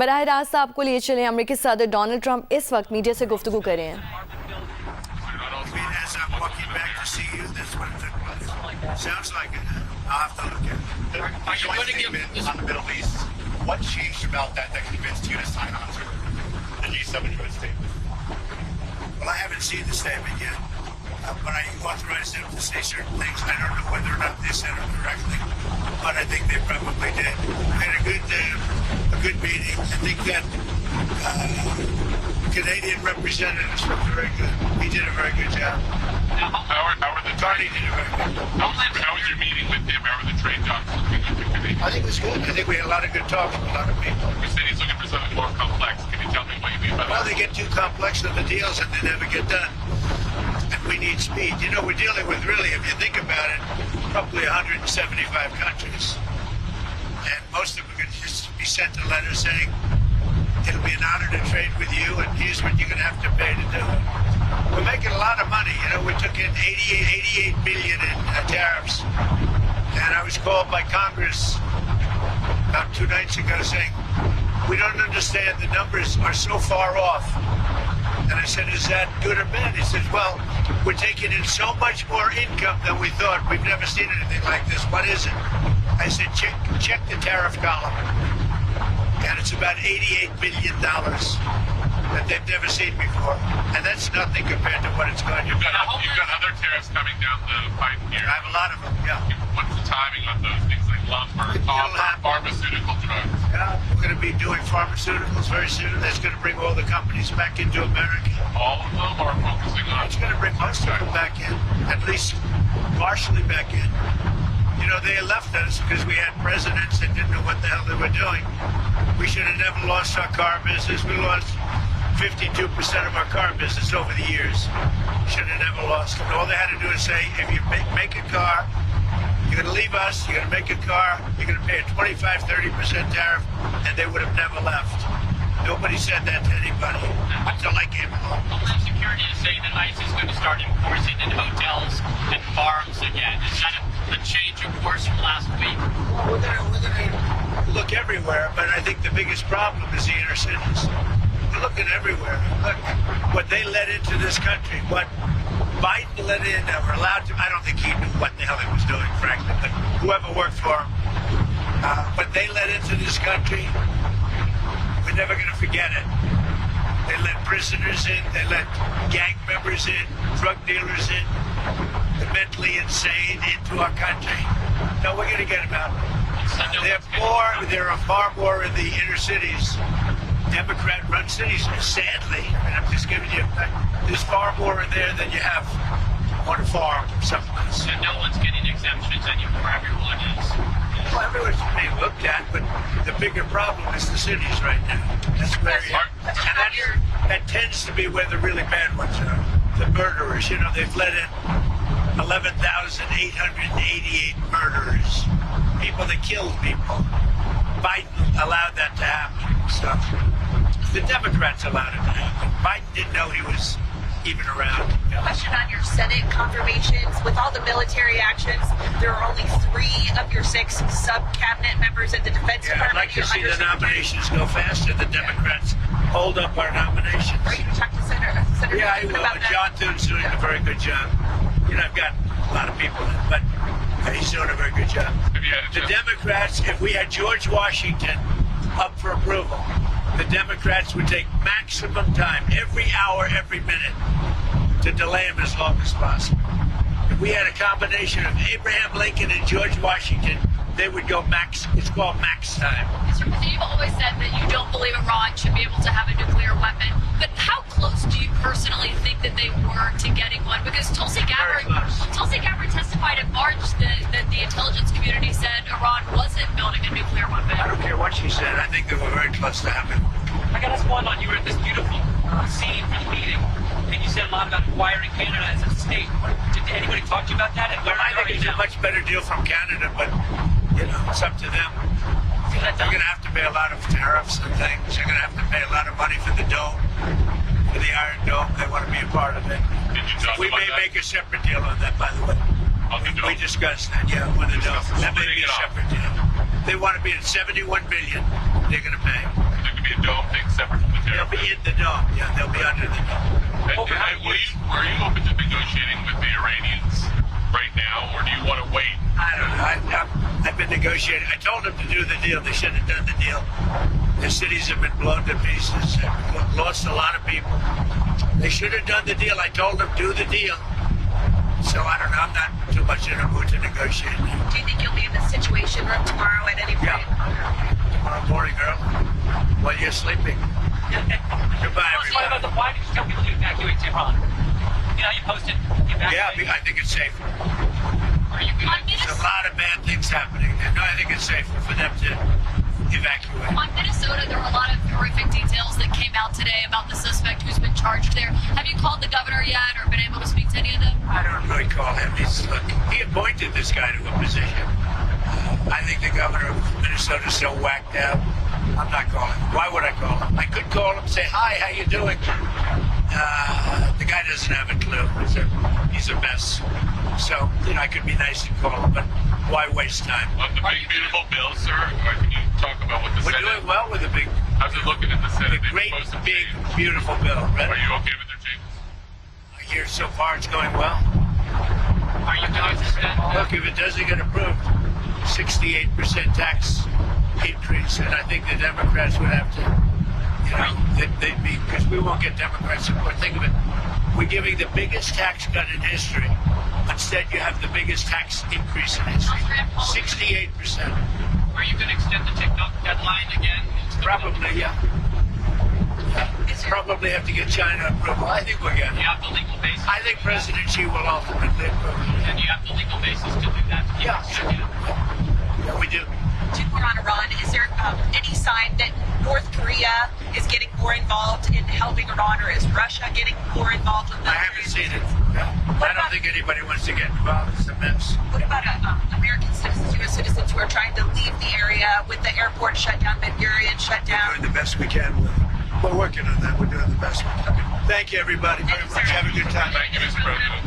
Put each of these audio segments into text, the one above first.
बराह रास्त आपको लिए चले अमेरिकी सदर डोनाल्ड ट्रंप इस वक्त मीडिया से गुफ्तगू कर रहे हैं। Sounds like it. I'll have to look at it. Are you going to give on the Middle East? What changed about that convinced you to sign on to the G7 U.S. statement? Well, I haven't seen the statement yet. But I authorized them to say certain things. I don't know whether or not they said them correctly, but I think they probably did. We had a good meeting. I think that Canadian representatives were very good. He did a very good job. How are the Carney did a very good job. How was your meeting with him? How were the trade talks looking with the Canadian? I think it was good. I think we had a lot of good talks with a lot of people. You said he's looking for something more complex. Can you tell me what you mean by Well, that? they get too complex with the deals and they never get done. And we need speed. You know, we're dealing with really, if you think about it, probably 175 countries. And most of them are going to just be sent a letter saying, it'll be an honor to trade with you, and here's what you're going to have to pay to do it. We're making a lot of money. You know, we took in 88 billion in tariffs. And I was called by Congress about 2 nights ago saying, we don't understand, the numbers are so far off. And I said, is that good or bad? He says, well, we're taking in so much more income than we thought. We've never seen anything like this. What is it? I said, check the tariff column. And it's about $88 billion that they've never seen before. And that's nothing compared to what it's going to be. You've got other tariffs coming down the pipe here. I have a lot of them, yeah. What's the timing on those things like lumber, copper, pharmaceutical drugs? Yeah, we're going to be doing pharmaceuticals very soon. That's going to bring all the companies back into America. All of them are focusing on... It's going to bring most of them back in, at least partially back in. You know, they left us because we had presidents that didn't know what the hell they were doing. We should have never lost our car business. We lost 52% of our car business over the years. Should have never lost it. All they had to do is say, if you make a car, you're going to leave us, you're going to make a car, you're going to pay a 25, 30% tariff, and they would have never left. Nobody said that to anybody until I came along. Homeland Security is saying that ICE is going to start enforcing in hotels and farms again. Is that a change of course from last week? We're going to look everywhere, but I think the biggest problem is the inner cities. We're looking everywhere. Look, what they let into this country, what Biden let in, that we're allowed to, I don't think he knew what the hell he was doing, frankly, but whoever worked for him. But they let into this country, we're never going to forget it. They let prisoners in, they let gang members in, drug dealers in, the mentally insane into our country. No, we're going to get them out. There are far more in the inner cities, Democrat-run cities, sadly. And I'm just giving you, there's far more in there than you have on a farm or someplace. And no one's getting exemptions anymore. Everyone is. Well, everyone's being looked at, but the bigger problem is the cities right now. That's where, and that tends to be where the really bad ones are. The murderers, you know, they've let in 11,888 murderers, people that killed people. Biden allowed that to happen. So the Democrats allowed it to happen. Biden didn't know he was even around. Question on your Senate confirmations. With all the military actions, there are only 3 of your 6 sub-cabinet members at the Defense Department. I'd like to see the nominations go faster. The Democrats hold up our nominations. Are you going to talk to Senator Yeah, I will. about that? John Thune's doing a very good job. You know, I've got a lot of people, but he's doing a very good job. The Democrats, if we had George Washington up for approval, the Democrats would take maximum time, every hour, every minute, to delay him as long as possible. If we had a combination of Abraham Lincoln and George Washington, they would go max, it's called max time. Mr. President, you've always said that you don't believe Iran should be able to have a nuclear weapon, but how close do you personally think that they were to getting one? Because Tulsi Gabbard testified in March that the intelligence community said Iran wasn't building a nuclear weapon. I don't care what she said. I think they were very close to having one. I got us one on. You were at this beautiful scene for the meeting, and you said a lot about acquiring Canada as a state. Did anybody talk to you about that? And Well, I think it's a much better deal from Canada, but, you know, it's up to them. They're going to have to pay a lot of tariffs and things. They're going to have to pay a lot of money for the dome, for the Iron Dome. They want to be a part of it. We may make a separate deal on that, by the way. We discussed that, yeah, with the dome. That may be a separate deal. They want to be at $71 billion. They're going to pay. There could be a separate from the They'll tariff. be in the dome. Yeah, they'll be under the dome. And were you open to negotiating with the Iranians right now, or do you want to wait? I don't know. I've been negotiating. I told them to do the deal. They should have done the deal. Their cities have been blown to pieces. They've lost a lot of people. They should have done the deal. I told them do the deal. So I don't know. I'm not too much in a mood to negotiate. Do you think you'll be in the Situation Room tomorrow at any point? Yeah. Tomorrow morning, girl. While you're sleeping. Goodbye, What about everybody. why did you tell people to evacuate Tehran? You know, you posted Yeah, evacuate. I think it's safer. Are you going On to There's a lot of bad things happening. No, I think it's safer for them to evacuate. On Minnesota, there were a lot of horrific details that came out today about the suspect who's been charged there. Have you called the governor yet or been able to speak to any of them? I don't really call him. Look, he appointed this guy to a position. I think the governor of Minnesota is so whacked out. I'm not calling him. Why would I call him? I could call him, say, hi, how you doing? The guy doesn't have a clue. He's a mess. So, I could be nice and call him, but why waste time? On the big beautiful bill, sir, can you talk about what the We're Senate? doing well with the big, How's it looking in the Senate? They great, proposed some big, changes. beautiful bill. Are you okay with their changes? I hear so far it's going well. Are you going to extend Look, if it doesn't get approved, 68% tax increase, and I think the Democrats would have to, they'd be, because we won't get Democrat support. Think of it. We're giving the biggest tax cut in history. Instead, you have the biggest tax increase in history. 68%. Are you going to extend the TikTok deadline again? Probably, yeah. Probably have to get China approval. I think we'll get Do it. you have the legal basis? I think President Xi will ultimately approve it. And you have the legal basis to do that? Yeah. Yeah, we do. Two more on Iran. Is there any sign that North Korea is getting more involved in helping Iran, or is Russia getting more involved with I military haven't seen it. assistance? I don't think anybody wants to get involved. It's a mess. What about American citizens, U.S. citizens who are trying to leave the area with the airport shut down, Ben Gurion shut We're down? doing the best we can with it. We're working on that. We're doing the best we can. Thank you, everybody, very much. Have a good time. Thank you, Mr. President.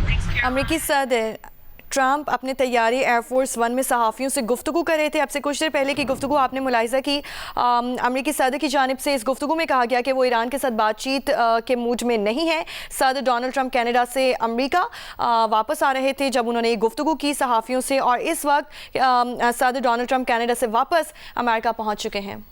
Thanks, Karen. अमरीकी सदर Trump अपने तैयारी air force one में सहाफ़ियों से गुफ्तगू कर रहे थे। अब से कुछ देर पहले की गुफ्तगू आपने मुलाहिज़ा की। अमरीकी सदर की जानिब से इस गुफ्तगू में कहा गया कि वो ईरान के साथ बातचीत के मूड में नहीं है। सदर डोनाल्ड ट्रंप कनाडा से अमरीका वापस आ रहे थे जब उन्होंने ये गुफ्तगू की सहाफ़ियों से, और इस वक्त सदर डोनाल्ड ट्रंप कनाडा से वापस अमेरिका पहुँच चुके हैं।